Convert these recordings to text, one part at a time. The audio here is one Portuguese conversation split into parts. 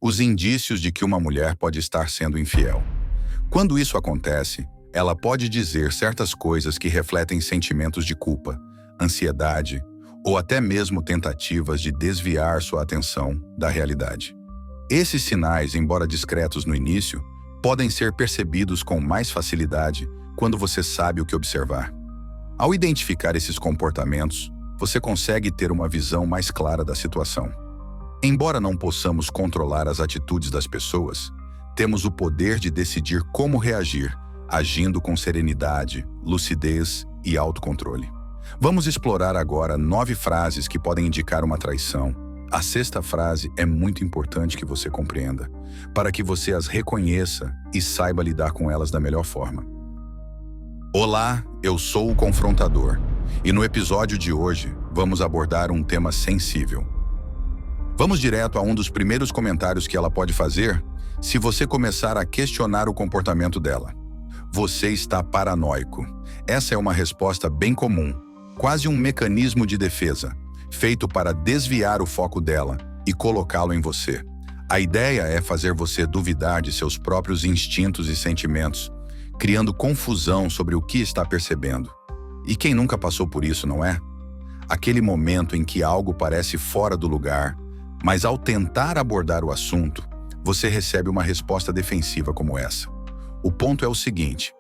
Os indícios de que uma mulher pode estar sendo infiel. Quando isso acontece, ela pode dizer certas coisas que refletem sentimentos de culpa, ansiedade ou até mesmo tentativas de desviar sua atenção da realidade. Esses sinais, embora discretos no início, podem ser percebidos com mais facilidade quando você sabe o que observar. Ao identificar esses comportamentos, você consegue ter uma visão mais clara da situação. Embora não possamos controlar as atitudes das pessoas, temos o poder de decidir como reagir, agindo com serenidade, lucidez e autocontrole. Vamos explorar agora 9 frases que podem indicar uma traição. A 6ª frase é muito importante que você compreenda, para que você as reconheça e saiba lidar com elas da melhor forma. Olá, eu sou o Confrontador, e no episódio de hoje vamos abordar um tema sensível. Vamos direto a um dos primeiros comentários que ela pode fazer se você começar a questionar o comportamento dela. Você está paranoico. Essa é uma resposta bem comum, quase um mecanismo de defesa, feito para desviar o foco dela e colocá-lo em você. A ideia é fazer você duvidar de seus próprios instintos e sentimentos, criando confusão sobre o que está percebendo. E quem nunca passou por isso, não é? Aquele momento em que algo parece fora do lugar, mas ao tentar abordar o assunto, você recebe uma resposta defensiva como essa. O ponto é o seguinte: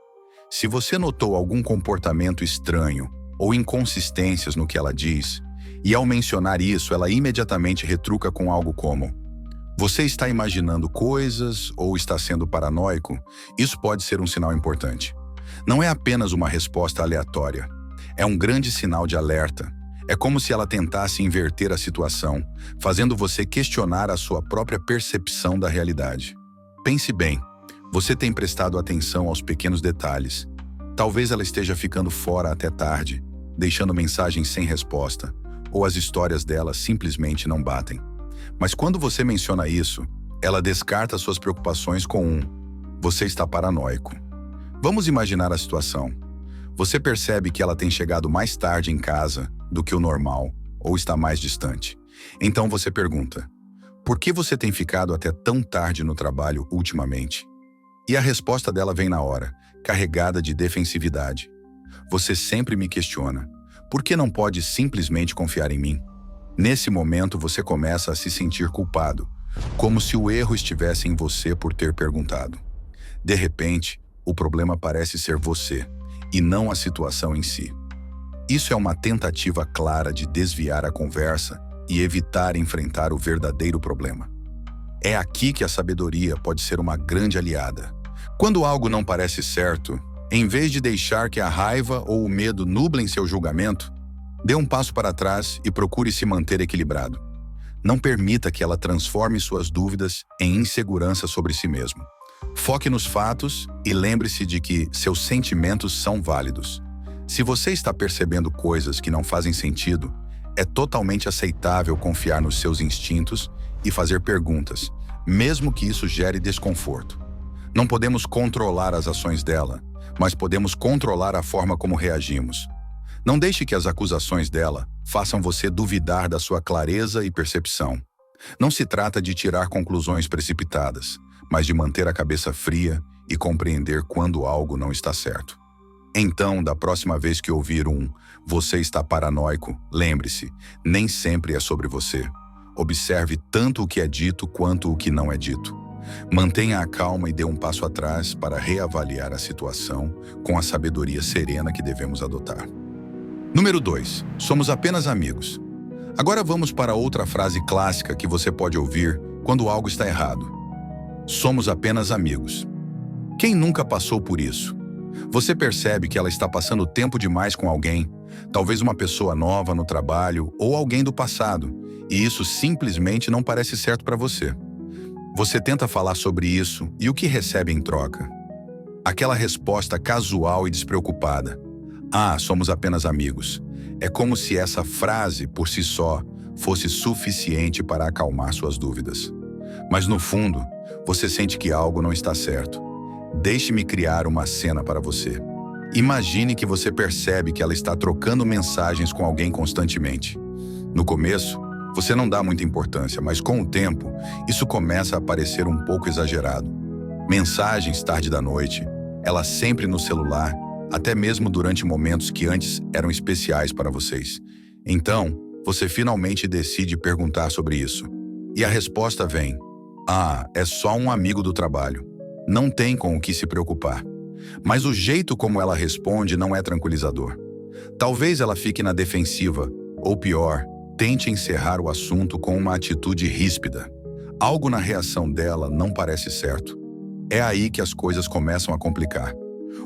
se você notou algum comportamento estranho ou inconsistências no que ela diz, e ao mencionar isso, ela imediatamente retruca com algo como: você está imaginando coisas ou está sendo paranoico? Isso pode ser um sinal importante. Não é apenas uma resposta aleatória. É um grande sinal de alerta. É como se ela tentasse inverter a situação, fazendo você questionar a sua própria percepção da realidade. Pense bem, você tem prestado atenção aos pequenos detalhes. Talvez ela esteja ficando fora até tarde, deixando mensagens sem resposta, ou as histórias dela simplesmente não batem. Mas quando você menciona isso, ela descarta suas preocupações com você está paranoico. Vamos imaginar a situação. Você percebe que ela tem chegado mais tarde em casa do que o normal, ou está mais distante. Então você pergunta: por que você tem ficado até tão tarde no trabalho ultimamente? E a resposta dela vem na hora, carregada de defensividade. Você sempre me questiona. Por que não pode simplesmente confiar em mim? Nesse momento você começa a se sentir culpado, como se o erro estivesse em você por ter perguntado. De repente, o problema parece ser você, e não a situação em si. Isso é uma tentativa clara de desviar a conversa e evitar enfrentar o verdadeiro problema. É aqui que a sabedoria pode ser uma grande aliada. Quando algo não parece certo, em vez de deixar que a raiva ou o medo nublem seu julgamento, dê um passo para trás e procure se manter equilibrado. Não permita que ela transforme suas dúvidas em insegurança sobre si mesmo. Foque nos fatos e lembre-se de que seus sentimentos são válidos. Se você está percebendo coisas que não fazem sentido, é totalmente aceitável confiar nos seus instintos e fazer perguntas, mesmo que isso gere desconforto. Não podemos controlar as ações dela, mas podemos controlar a forma como reagimos. Não deixe que as acusações dela façam você duvidar da sua clareza e percepção. Não se trata de tirar conclusões precipitadas, mas de manter a cabeça fria e compreender quando algo não está certo. Então, da próxima vez que ouvir você está paranoico, lembre-se, nem sempre é sobre você. Observe tanto o que é dito quanto o que não é dito. Mantenha a calma e dê um passo atrás para reavaliar a situação com a sabedoria serena que devemos adotar. Número 2. Somos apenas amigos. Agora vamos para outra frase clássica que você pode ouvir quando algo está errado. Somos apenas amigos. Quem nunca passou por isso? Você percebe que ela está passando tempo demais com alguém, talvez uma pessoa nova no trabalho ou alguém do passado, e isso simplesmente não parece certo para você. Você tenta falar sobre isso e o que recebe em troca? Aquela resposta casual e despreocupada. Somos apenas amigos. É como se essa frase, por si só, fosse suficiente para acalmar suas dúvidas. Mas no fundo, você sente que algo não está certo. Deixe-me criar uma cena para você. Imagine que você percebe que ela está trocando mensagens com alguém constantemente. No começo, Você não dá muita importância, mas com o tempo, isso começa a parecer um pouco exagerado. Mensagens tarde da noite, ela sempre no celular, até mesmo durante momentos que antes eram especiais para vocês. Então, você finalmente decide perguntar sobre isso. E a resposta vem: ah, é só um amigo do trabalho. Não tem com o que se preocupar. Mas o jeito como ela responde não é tranquilizador. Talvez ela fique na defensiva, ou pior, tente encerrar o assunto com uma atitude ríspida. Algo na reação dela não parece certo. É aí que as coisas começam a complicar.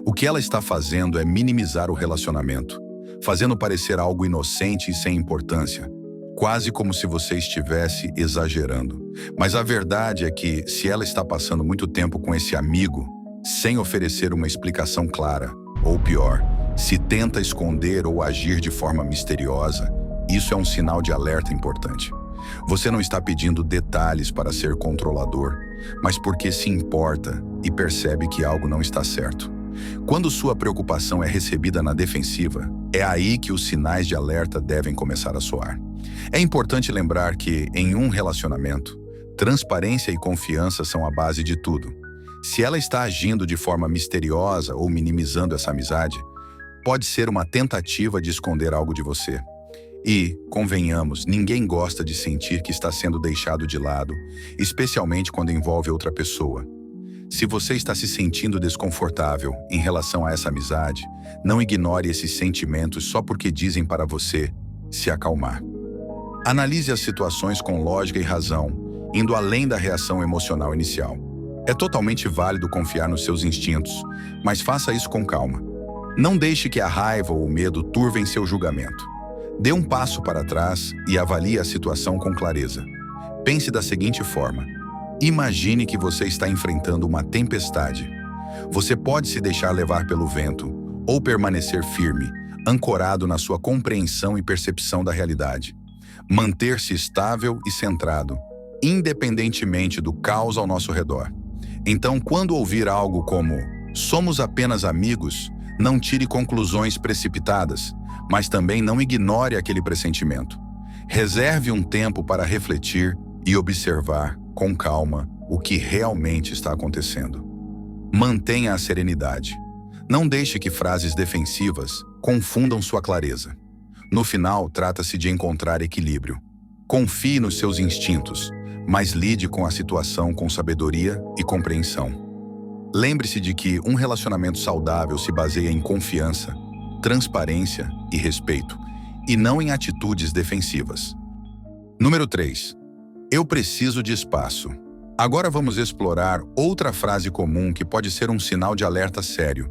O que ela está fazendo é minimizar o relacionamento, fazendo parecer algo inocente e sem importância, quase como se você estivesse exagerando. Mas a verdade é que, se ela está passando muito tempo com esse amigo, sem oferecer uma explicação clara, ou pior, se tenta esconder ou agir de forma misteriosa, isso é um sinal de alerta importante. Você não está pedindo detalhes para ser controlador, mas porque se importa e percebe que algo não está certo. Quando sua preocupação é recebida na defensiva, é aí que os sinais de alerta devem começar a soar. É importante lembrar que, em um relacionamento, transparência e confiança são a base de tudo. Se ela está agindo de forma misteriosa ou minimizando essa amizade, pode ser uma tentativa de esconder algo de você. E, convenhamos, ninguém gosta de sentir que está sendo deixado de lado, especialmente quando envolve outra pessoa. Se você está se sentindo desconfortável em relação a essa amizade, não ignore esses sentimentos só porque dizem para você se acalmar. Analise as situações com lógica e razão, indo além da reação emocional inicial. É totalmente válido confiar nos seus instintos, mas faça isso com calma. Não deixe que a raiva ou o medo turvem seu julgamento. Dê um passo para trás e avalie a situação com clareza. Pense da seguinte forma: imagine que você está enfrentando uma tempestade. Você pode se deixar levar pelo vento ou permanecer firme, ancorado na sua compreensão e percepção da realidade. Manter-se estável e centrado, independentemente do caos ao nosso redor. Então, quando ouvir algo como "somos apenas amigos", não tire conclusões precipitadas, mas também não ignore aquele pressentimento. Reserve um tempo para refletir e observar com calma o que realmente está acontecendo. Mantenha a serenidade. Não deixe que frases defensivas confundam sua clareza. No final, trata-se de encontrar equilíbrio. Confie nos seus instintos, mas lide com a situação com sabedoria e compreensão. Lembre-se de que um relacionamento saudável se baseia em confiança, transparência e respeito, e não em atitudes defensivas. Número 3. Eu preciso de espaço. Agora vamos explorar outra frase comum que pode ser um sinal de alerta sério.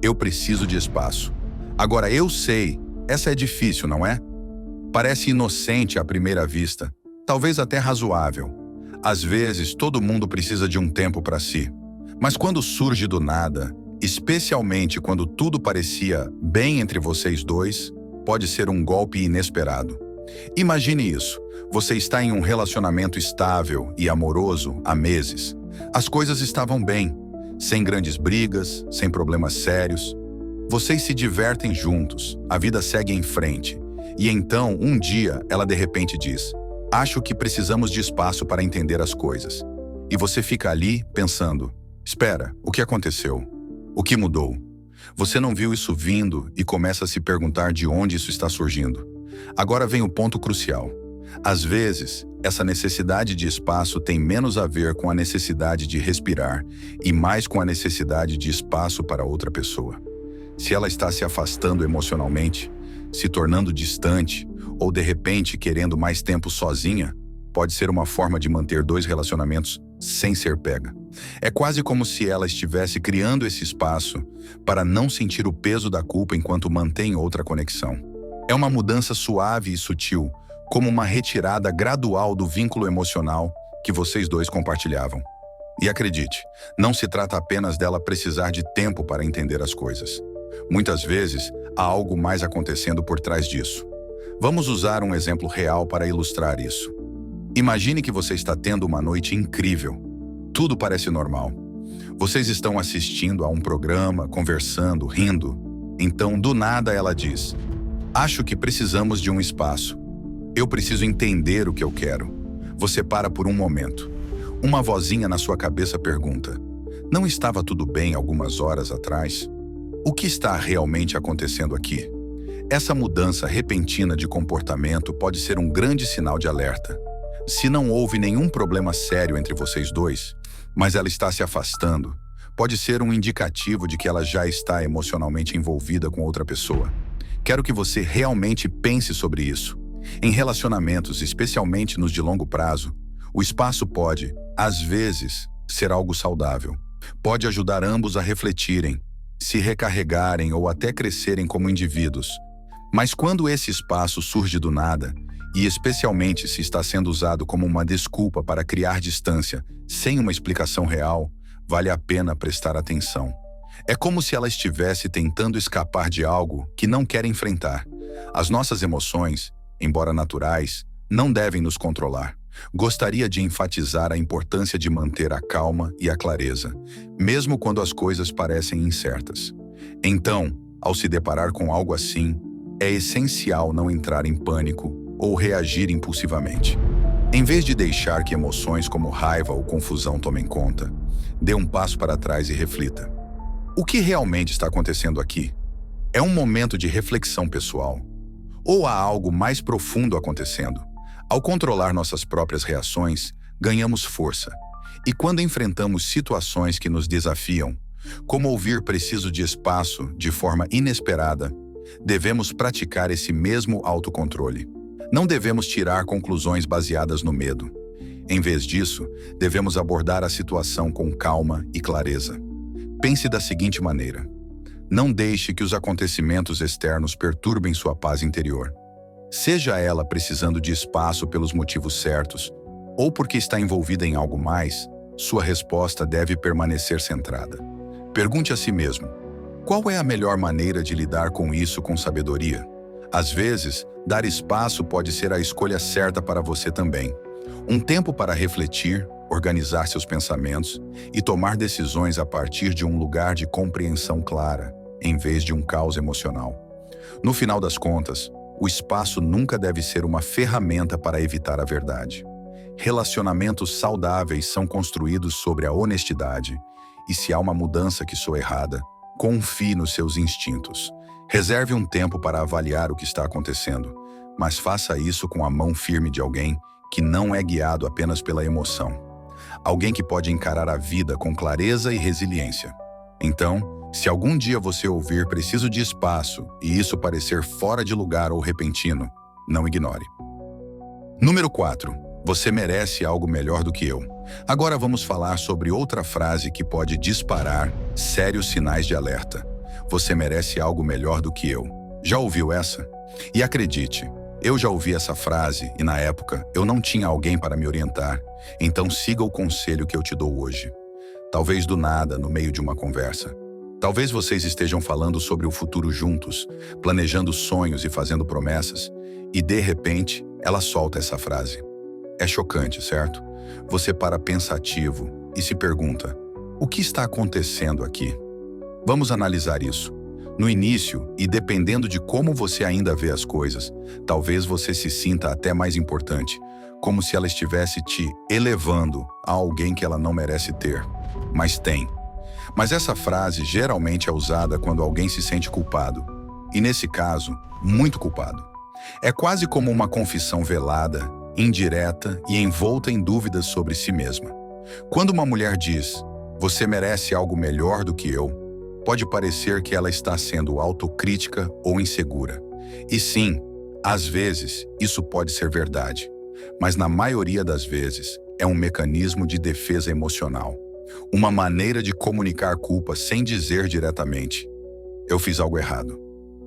Eu preciso de espaço. Agora, eu sei, essa é difícil, não é? Parece inocente à primeira vista, talvez até razoável. Às vezes, todo mundo precisa de um tempo para si. Mas quando surge do nada, especialmente quando tudo parecia bem entre vocês dois, pode ser um golpe inesperado. Imagine isso. Você está em um relacionamento estável e amoroso há meses. As coisas estavam bem, sem grandes brigas, sem problemas sérios. Vocês se divertem juntos, a vida segue em frente. E então, um dia, ela de repente diz: "Acho que precisamos de espaço para entender as coisas." E você fica ali pensando: espera, o que aconteceu? O que mudou? Você não viu isso vindo e começa a se perguntar de onde isso está surgindo. Agora vem o ponto crucial. Às vezes, essa necessidade de espaço tem menos a ver com a necessidade de respirar e mais com a necessidade de espaço para outra pessoa. Se ela está se afastando emocionalmente, se tornando distante ou de repente querendo mais tempo sozinha, pode ser uma forma de manter dois relacionamentos sem ser pega. É quase como se ela estivesse criando esse espaço para não sentir o peso da culpa enquanto mantém outra conexão. É uma mudança suave e sutil, como uma retirada gradual do vínculo emocional que vocês dois compartilhavam. E acredite, não se trata apenas dela precisar de tempo para entender as coisas. Muitas vezes, há algo mais acontecendo por trás disso. Vamos usar um exemplo real para ilustrar isso. Imagine que você está tendo uma noite incrível. Tudo parece normal. Vocês estão assistindo a um programa, conversando, rindo. Então, do nada, ela diz: "Acho que precisamos de um espaço." Eu preciso entender o que eu quero. Você para por um momento. Uma vozinha na sua cabeça pergunta: não estava tudo bem algumas horas atrás? O que está realmente acontecendo aqui? Essa mudança repentina de comportamento pode ser um grande sinal de alerta. Se não houve nenhum problema sério entre vocês dois, mas ela está se afastando, pode ser um indicativo de que ela já está emocionalmente envolvida com outra pessoa. Quero que você realmente pense sobre isso. Em relacionamentos, especialmente nos de longo prazo, o espaço pode, às vezes, ser algo saudável. Pode ajudar ambos a refletirem, se recarregarem ou até crescerem como indivíduos. Mas quando esse espaço surge do nada, e especialmente se está sendo usado como uma desculpa para criar distância, sem uma explicação real, vale a pena prestar atenção. É como se ela estivesse tentando escapar de algo que não quer enfrentar. As nossas emoções, embora naturais, não devem nos controlar. Gostaria de enfatizar a importância de manter a calma e a clareza, mesmo quando as coisas parecem incertas. Então, ao se deparar com algo assim, é essencial não entrar em pânico ou reagir impulsivamente. Em vez de deixar que emoções como raiva ou confusão tomem conta, dê um passo para trás e reflita. O que realmente está acontecendo aqui? É um momento de reflexão pessoal? Ou há algo mais profundo acontecendo? Ao controlar nossas próprias reações, ganhamos força. E quando enfrentamos situações que nos desafiam, como ouvir preciso de espaço de forma inesperada, devemos praticar esse mesmo autocontrole. Não devemos tirar conclusões baseadas no medo. Em vez disso, devemos abordar a situação com calma e clareza. Pense da seguinte maneira: não deixe que os acontecimentos externos perturbem sua paz interior. Seja ela precisando de espaço pelos motivos certos, ou porque está envolvida em algo mais, sua resposta deve permanecer centrada. Pergunte a si mesmo: qual é a melhor maneira de lidar com isso com sabedoria? Às vezes, dar espaço pode ser a escolha certa para você também. Um tempo para refletir, organizar seus pensamentos e tomar decisões a partir de um lugar de compreensão clara, em vez de um caos emocional. No final das contas, o espaço nunca deve ser uma ferramenta para evitar a verdade. Relacionamentos saudáveis são construídos sobre a honestidade, e se há uma mudança que soa errada, confie nos seus instintos. Reserve um tempo para avaliar o que está acontecendo, mas faça isso com a mão firme de alguém que não é guiado apenas pela emoção. Alguém que pode encarar a vida com clareza e resiliência. Então, se algum dia você ouvir preciso de espaço e isso parecer fora de lugar ou repentino, não ignore. Número 4. Você merece algo melhor do que eu. Agora vamos falar sobre outra frase que pode disparar sérios sinais de alerta. Você merece algo melhor do que eu. Já ouviu essa? E acredite, eu já ouvi essa frase e na época eu não tinha alguém para me orientar, então siga o conselho que eu te dou hoje. Talvez do nada, no meio de uma conversa. Talvez vocês estejam falando sobre o futuro juntos, planejando sonhos e fazendo promessas, e de repente ela solta essa frase. É chocante, certo? Você para pensativo e se pergunta: o que está acontecendo aqui? Vamos analisar isso. No início, e dependendo de como você ainda vê as coisas, talvez você se sinta até mais importante, como se ela estivesse te elevando a alguém que ela não merece ter. Mas tem. Mas essa frase geralmente é usada quando alguém se sente culpado. E nesse caso, muito culpado. É quase como uma confissão velada, indireta e envolta em dúvidas sobre si mesma. Quando uma mulher diz: você merece algo melhor do que eu, pode parecer que ela está sendo autocrítica ou insegura. E sim, às vezes, isso pode ser verdade. Mas na maioria das vezes, é um mecanismo de defesa emocional. Uma maneira de comunicar culpa sem dizer diretamente: eu fiz algo errado.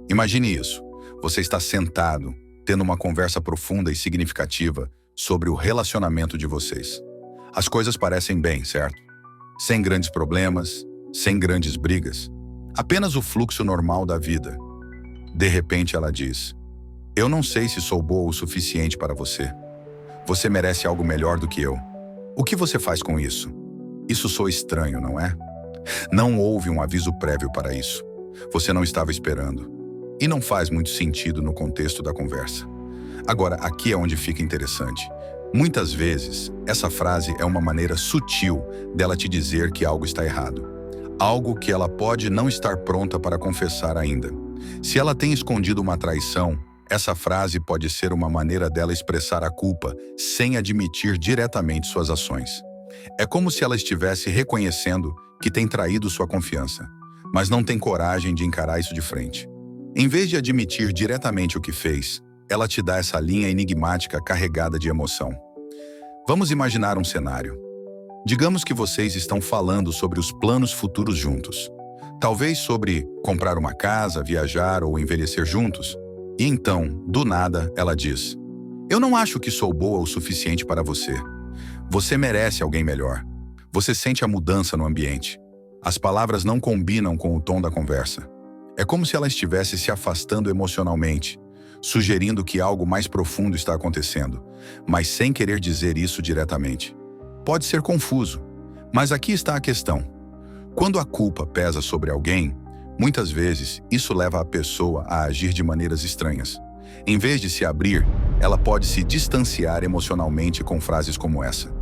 Imagine isso. Você está sentado, tendo uma conversa profunda e significativa sobre o relacionamento de vocês. As coisas parecem bem, certo? Sem grandes problemas, sem grandes brigas. Apenas o fluxo normal da vida. De repente ela diz: eu não sei se sou boa o suficiente para você. Você merece algo melhor do que eu. O que você faz com isso? Isso soa estranho, não é? Não houve um aviso prévio para isso. Você não estava esperando. E não faz muito sentido no contexto da conversa. Agora, aqui é onde fica interessante. Muitas vezes, essa frase é uma maneira sutil dela te dizer que algo está errado. Algo que ela pode não estar pronta para confessar ainda. Se ela tem escondido uma traição, essa frase pode ser uma maneira dela expressar a culpa sem admitir diretamente suas ações. É como se ela estivesse reconhecendo que tem traído sua confiança, mas não tem coragem de encarar isso de frente. Em vez de admitir diretamente o que fez, ela te dá essa linha enigmática carregada de emoção. Vamos imaginar um cenário. Digamos que vocês estão falando sobre os planos futuros juntos. Talvez sobre comprar uma casa, viajar ou envelhecer juntos. E então, do nada, ela diz: "Eu não acho que sou boa o suficiente para você. Você merece alguém melhor." Você sente a mudança no ambiente. As palavras não combinam com o tom da conversa. É como se ela estivesse se afastando emocionalmente, sugerindo que algo mais profundo está acontecendo, mas sem querer dizer isso diretamente. Pode ser confuso, mas aqui está a questão. Quando a culpa pesa sobre alguém, muitas vezes isso leva a pessoa a agir de maneiras estranhas. Em vez de se abrir, ela pode se distanciar emocionalmente com frases como essa.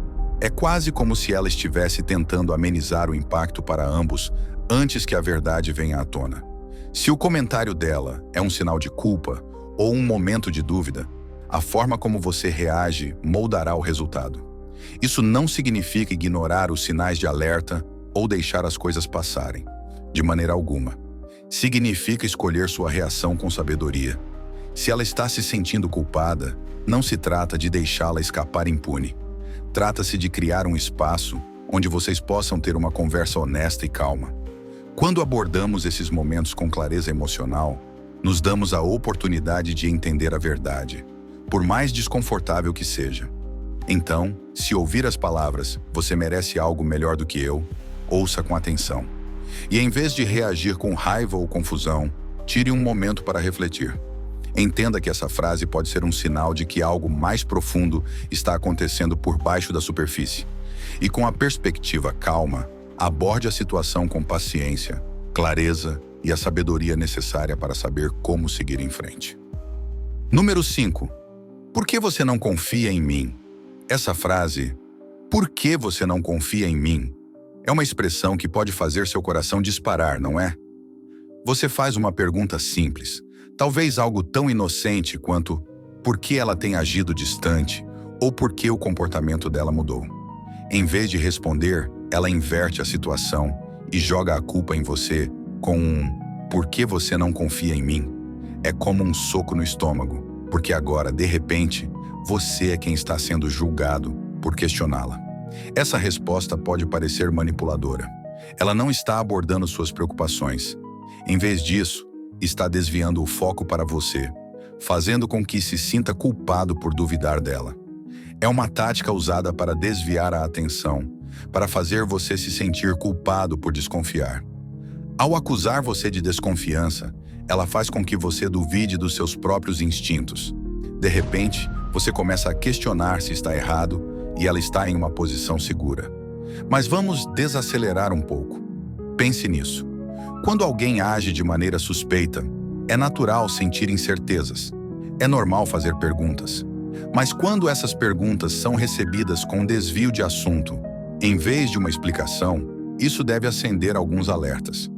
É quase como se ela estivesse tentando amenizar o impacto para ambos antes que a verdade venha à tona. Se o comentário dela é um sinal de culpa ou um momento de dúvida, a forma como você reage moldará o resultado. Isso não significa ignorar os sinais de alerta ou deixar as coisas passarem, de maneira alguma. Significa escolher sua reação com sabedoria. Se ela está se sentindo culpada, não se trata de deixá-la escapar impune. Trata-se de criar um espaço onde vocês possam ter uma conversa honesta e calma. Quando abordamos esses momentos com clareza emocional, nos damos a oportunidade de entender a verdade, por mais desconfortável que seja. Então, se ouvir as palavras, "você merece algo melhor do que eu", ouça com atenção. E em vez de reagir com raiva ou confusão, tire um momento para refletir. Entenda que essa frase pode ser um sinal de que algo mais profundo está acontecendo por baixo da superfície. E com a perspectiva calma, aborde a situação com paciência, clareza e a sabedoria necessária para saber como seguir em frente. Número 5. Por que você não confia em mim? Essa frase, "por que você não confia em mim?", é uma expressão que pode fazer seu coração disparar, não é? Você faz uma pergunta simples, talvez algo tão inocente quanto por que ela tem agido distante ou por que o comportamento dela mudou. Em vez de responder, ela inverte a situação e joga a culpa em você com um "por que você não confia em mim?". É como um soco no estômago, porque agora, de repente, você é quem está sendo julgado por questioná-la. Essa resposta pode parecer manipuladora. Ela não está abordando suas preocupações. Em vez disso, está desviando o foco para você, fazendo com que se sinta culpado por duvidar dela. É uma tática usada para desviar a atenção, para fazer você se sentir culpado por desconfiar. Ao acusar você de desconfiança, ela faz com que você duvide dos seus próprios instintos. De repente, você começa a questionar se está errado e ela está em uma posição segura. Mas vamos desacelerar um pouco. Pense nisso. Quando alguém age de maneira suspeita, é natural sentir incertezas. É normal fazer perguntas. Mas quando essas perguntas são recebidas com desvio de assunto, em vez de uma explicação, isso deve acender alguns alertas.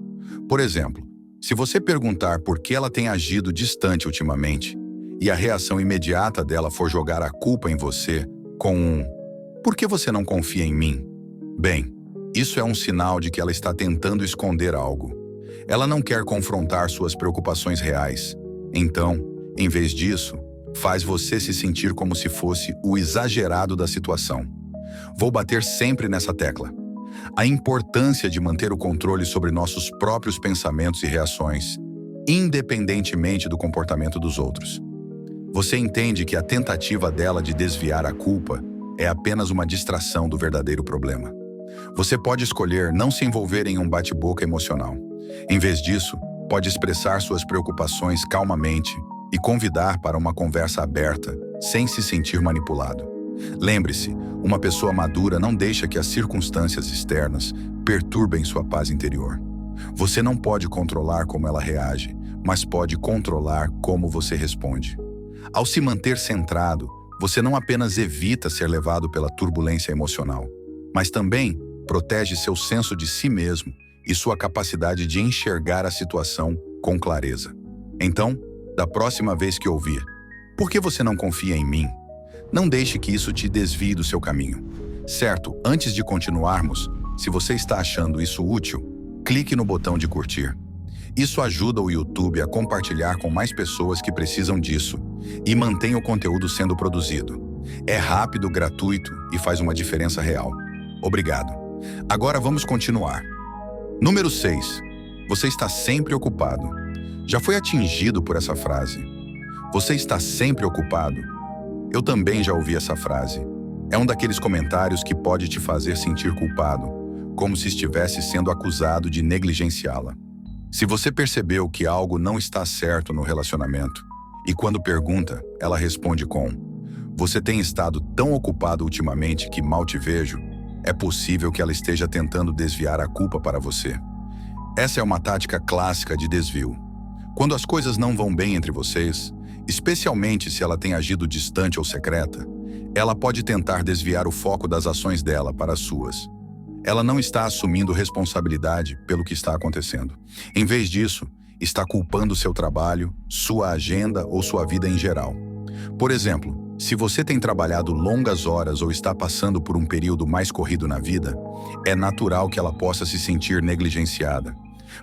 Por exemplo, se você perguntar por que ela tem agido distante ultimamente, e a reação imediata dela for jogar a culpa em você com um "por que você não confia em mim?", bem, isso é um sinal de que ela está tentando esconder algo. Ela não quer confrontar suas preocupações reais. Então, em vez disso, faz você se sentir como se fosse o exagerado da situação. Vou bater sempre nessa tecla. A importância de manter o controle sobre nossos próprios pensamentos e reações, independentemente do comportamento dos outros. Você entende que a tentativa dela de desviar a culpa é apenas uma distração do verdadeiro problema. Você pode escolher não se envolver em um bate-boca emocional. Em vez disso, pode expressar suas preocupações calmamente e convidar para uma conversa aberta, sem se sentir manipulado. Lembre-se, uma pessoa madura não deixa que as circunstâncias externas perturbem sua paz interior. Você não pode controlar como ela reage, mas pode controlar como você responde. Ao se manter centrado, você não apenas evita ser levado pela turbulência emocional, mas também protege seu senso de si mesmo e sua capacidade de enxergar a situação com clareza. Então, da próxima vez que ouvir, "Por que você não confia em mim?", não deixe que isso te desvie do seu caminho. Certo, antes de continuarmos, se você está achando isso útil, clique no botão de curtir. Isso ajuda o YouTube a compartilhar com mais pessoas que precisam disso e mantém o conteúdo sendo produzido. É rápido, gratuito e faz uma diferença real. Obrigado. Agora vamos continuar. Número 6. Você está sempre ocupado. Já foi atingido por essa frase? Você está sempre ocupado? Eu também já ouvi essa frase. É um daqueles comentários que pode te fazer sentir culpado, como se estivesse sendo acusado de negligenciá-la. Se você percebeu que algo não está certo no relacionamento, e quando pergunta, ela responde com "Você tem estado tão ocupado ultimamente que mal te vejo", é possível que ela esteja tentando desviar a culpa para você. Essa é uma tática clássica de desvio. Quando as coisas não vão bem entre vocês, especialmente se ela tem agido distante ou secreta, ela pode tentar desviar o foco das ações dela para as suas. Ela não está assumindo responsabilidade pelo que está acontecendo. Em vez disso, está culpando seu trabalho, sua agenda ou sua vida em geral. Por exemplo, se você tem trabalhado longas horas ou está passando por um período mais corrido na vida, é natural que ela possa se sentir negligenciada.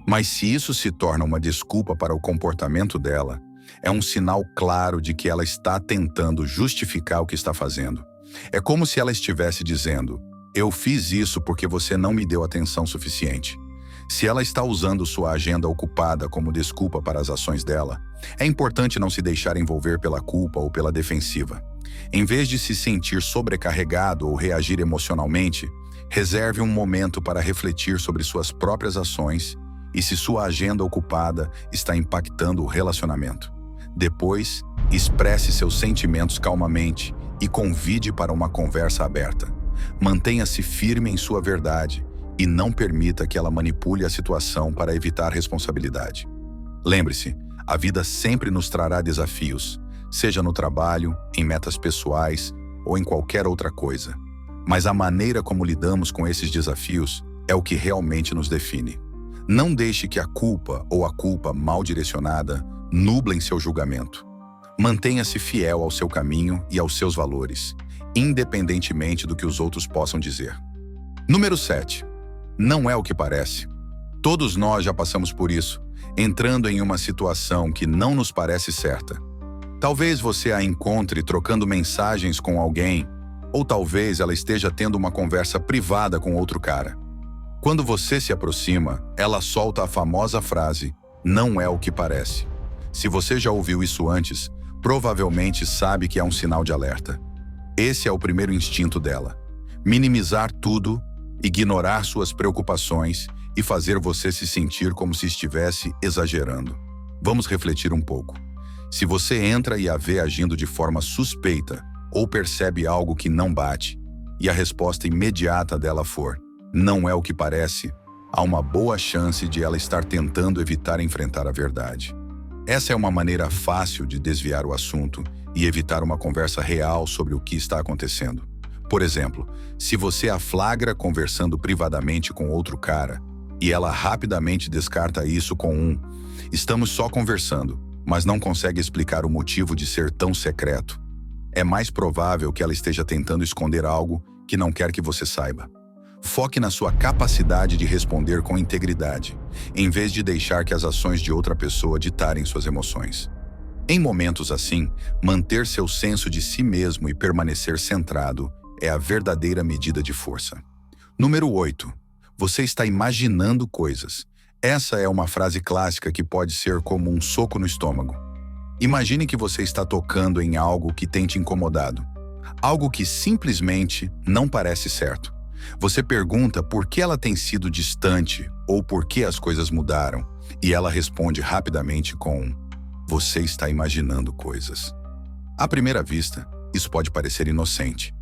Mas se isso se torna uma desculpa para o comportamento dela, é um sinal claro de que ela está tentando justificar o que está fazendo. É como se ela estivesse dizendo: "Eu fiz isso porque você não me deu atenção suficiente". Se ela está usando sua agenda ocupada como desculpa para as ações dela, é importante não se deixar envolver pela culpa ou pela defensiva. Em vez de se sentir sobrecarregado ou reagir emocionalmente, reserve um momento para refletir sobre suas próprias ações e se sua agenda ocupada está impactando o relacionamento. Depois, expresse seus sentimentos calmamente e convide para uma conversa aberta. Mantenha-se firme em sua verdade e não permita que ela manipule a situação para evitar responsabilidade. Lembre-se, a vida sempre nos trará desafios, seja no trabalho, em metas pessoais ou em qualquer outra coisa. Mas a maneira como lidamos com esses desafios é o que realmente nos define. Não deixe que a culpa ou a culpa mal direcionada nublem seu julgamento. Mantenha-se fiel ao seu caminho e aos seus valores, independentemente do que os outros possam dizer. Número 7. Não é o que parece. Todos nós já passamos por isso, entrando em uma situação que não nos parece certa. Talvez você a encontre trocando mensagens com alguém, ou talvez ela esteja tendo uma conversa privada com outro cara. Quando você se aproxima, ela solta a famosa frase: "Não é o que parece". Se você já ouviu isso antes, provavelmente sabe que é um sinal de alerta. Esse é o primeiro instinto dela: minimizar tudo, ignorar suas preocupações e fazer você se sentir como se estivesse exagerando. Vamos refletir um pouco. Se você entra e a vê agindo de forma suspeita ou percebe algo que não bate, e a resposta imediata dela for "não é o que parece", há uma boa chance de ela estar tentando evitar enfrentar a verdade. Essa é uma maneira fácil de desviar o assunto e evitar uma conversa real sobre o que está acontecendo. Por exemplo, se você a flagra conversando privadamente com outro cara e ela rapidamente descarta isso com "estamos só conversando", mas não consegue explicar o motivo de ser tão secreto, é mais provável que ela esteja tentando esconder algo que não quer que você saiba. Foque na sua capacidade de responder com integridade, em vez de deixar que as ações de outra pessoa ditarem suas emoções. Em momentos assim, manter seu senso de si mesmo e permanecer centrado é a verdadeira medida de força. Número 8. Você está imaginando coisas. Essa é uma frase clássica que pode ser como um soco no estômago. Imagine que você está tocando em algo que tem te incomodado. Algo que simplesmente não parece certo. Você pergunta por que ela tem sido distante ou por que as coisas mudaram, e ela responde rapidamente com "você está imaginando coisas". À primeira vista, isso pode parecer inocente,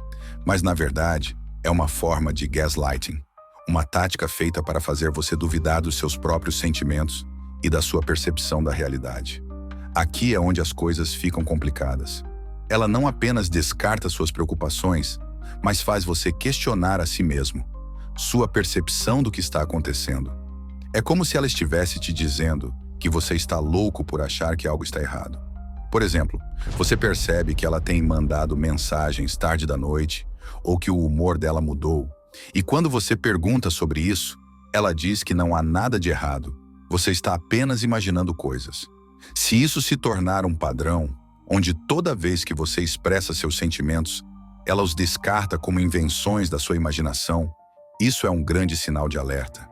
mas na verdade é uma forma de gaslighting, uma tática feita para fazer você duvidar dos seus próprios sentimentos e da sua percepção da realidade. Aqui é onde as coisas ficam complicadas. Ela não apenas descarta suas preocupações, mas faz você questionar a si mesmo, sua percepção do que está acontecendo. É como se ela estivesse te dizendo que você está louco por achar que algo está errado. Por exemplo, você percebe que ela tem mandado mensagens tarde da noite ou que o humor dela mudou, e quando você pergunta sobre isso, ela diz que não há nada de errado, você está apenas imaginando coisas. Se isso se tornar um padrão, onde toda vez que você expressa seus sentimentos, ela os descarta como invenções da sua imaginação, isso é um grande sinal de alerta.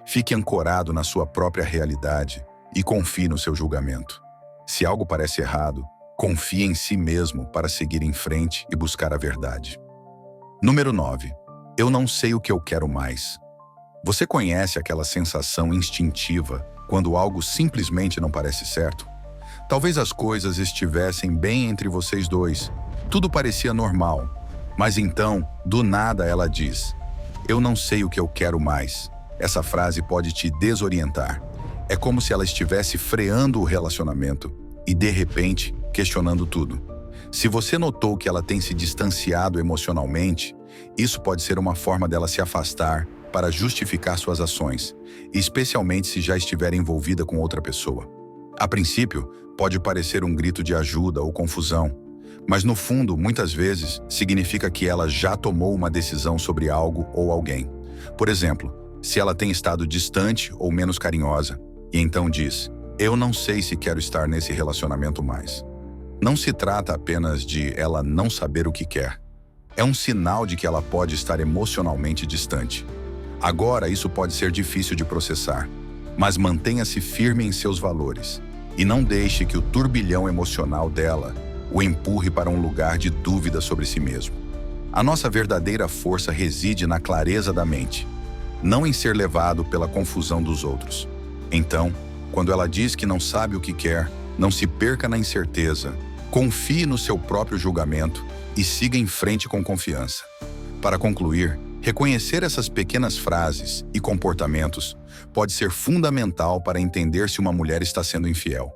Fique ancorado na sua própria realidade e confie no seu julgamento. Se algo parece errado, confie em si mesmo para seguir em frente e buscar a verdade. Número 9. Eu não sei o que eu quero mais. Você conhece aquela sensação instintiva quando algo simplesmente não parece certo? Talvez as coisas estivessem bem entre vocês dois. Tudo parecia normal. Mas então, do nada ela diz: "Eu não sei o que eu quero mais." Essa frase pode te desorientar. É como se ela estivesse freando o relacionamento e, de repente, questionando tudo. Se você notou que ela tem se distanciado emocionalmente, isso pode ser uma forma dela se afastar para justificar suas ações, especialmente se já estiver envolvida com outra pessoa. A princípio, pode parecer um grito de ajuda ou confusão, mas no fundo, muitas vezes, significa que ela já tomou uma decisão sobre algo ou alguém. Por exemplo, se ela tem estado distante ou menos carinhosa, e então diz: "Eu não sei se quero estar nesse relacionamento mais." Não se trata apenas de ela não saber o que quer. É um sinal de que ela pode estar emocionalmente distante. Agora, isso pode ser difícil de processar, mas mantenha-se firme em seus valores e não deixe que o turbilhão emocional dela o empurre para um lugar de dúvida sobre si mesmo. A nossa verdadeira força reside na clareza da mente, não em ser levado pela confusão dos outros. Então, quando ela diz que não sabe o que quer, não se perca na incerteza, confie no seu próprio julgamento e siga em frente com confiança. Para concluir, reconhecer essas pequenas frases e comportamentos pode ser fundamental para entender se uma mulher está sendo infiel.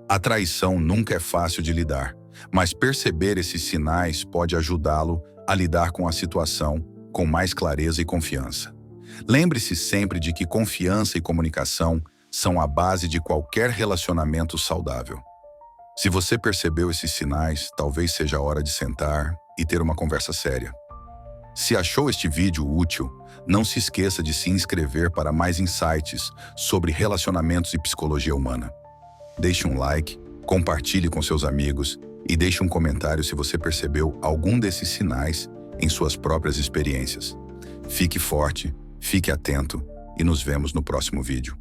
A traição nunca é fácil de lidar, mas perceber esses sinais pode ajudá-lo a lidar com a situação com mais clareza e confiança. Lembre-se sempre de que confiança e comunicação são a base de qualquer relacionamento saudável. Se você percebeu esses sinais, talvez seja a hora de sentar e ter uma conversa séria. Se achou este vídeo útil, não se esqueça de se inscrever para mais insights sobre relacionamentos e psicologia humana. Deixe um like, compartilhe com seus amigos e deixe um comentário se você percebeu algum desses sinais em suas próprias experiências. Fique forte, fique atento e nos vemos no próximo vídeo.